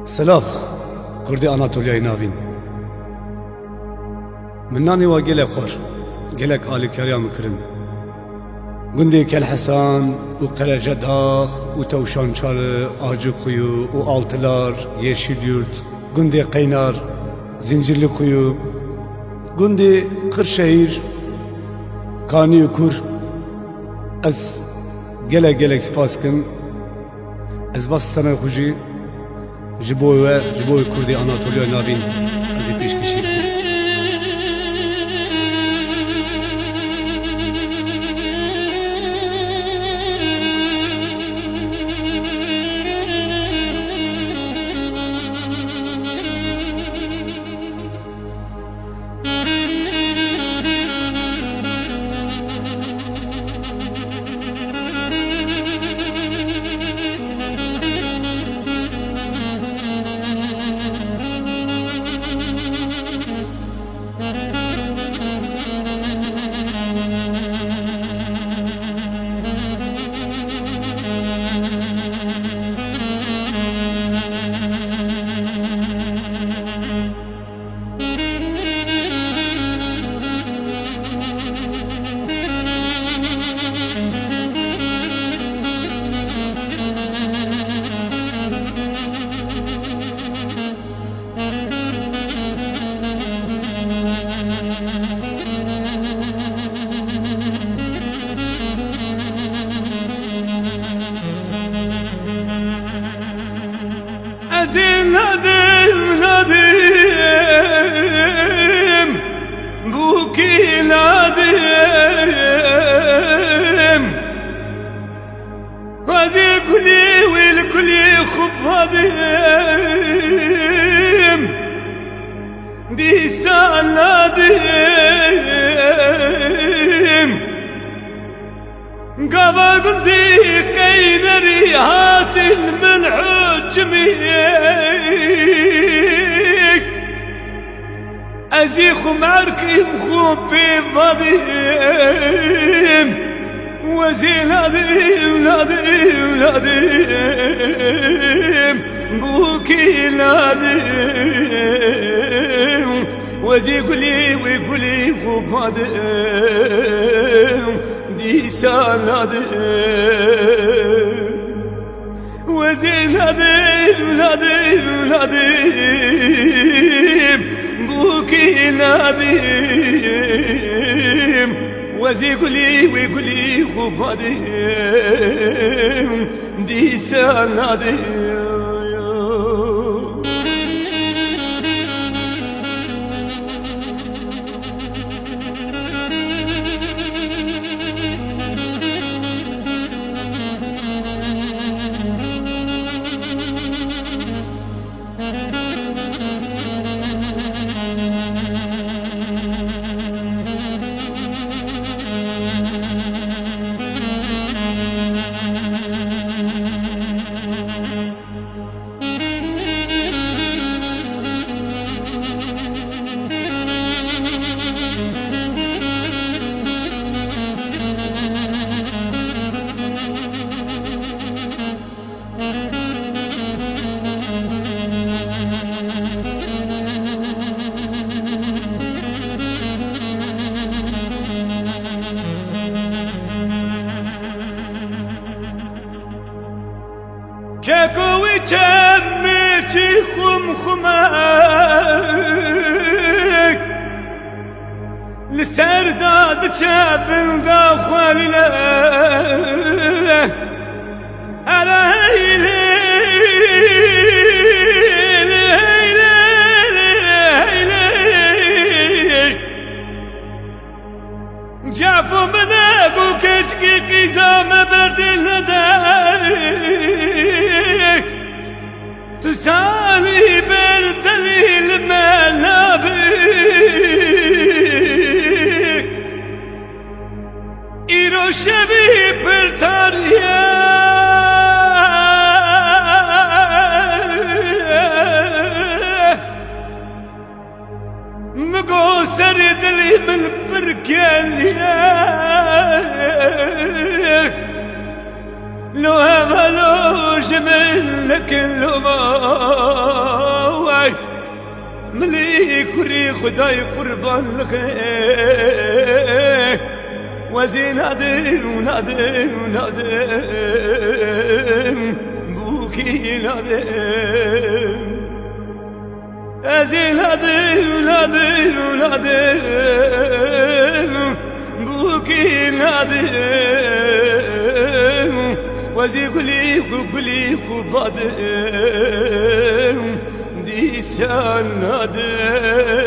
سلاف كردي أناطوليا نافين مناني وقيلك خور قيلك آلي كريا مكرن قندي كالحسان وقرى جداخ وتوشان شال آجو خيو وآلتلار يشيل يورت قندي قينار زنجرلي خيو قندي قرشهير كاني وكور از قيلك سپاس كن از بس سنة خوشي جبوه كردي أناطوليا نافين ازي بيشكشي نادم بوكي نادم هذي كلي والكلي خب هادم دي سالادم قبا قلتي كينري هات المنحوج ميك أزيخ معركي مخوبي بضيم وزين نادم بوكي نادم وزي قولي ويقولي وبادم دي سالادم وزي نادم بوكي نادم وزي قولي ويقولي وبادم دي سالادم كاكوي جميتي خمخمك لسرداد جابن دا خوالي على هيلي جافو مناقو كشكي قيزام بردل تسالي بالدليل ما لابك إيرو شبي برتاريا مقو سردلي من بركاليا لو هبلو جمل لك اللوما كري خداي قربان لك وزين نادم نادم نادم بوكي نادم أزين نادم نادم نادم بوكي نادم وزي قلي قلي قبادم دي سان نادم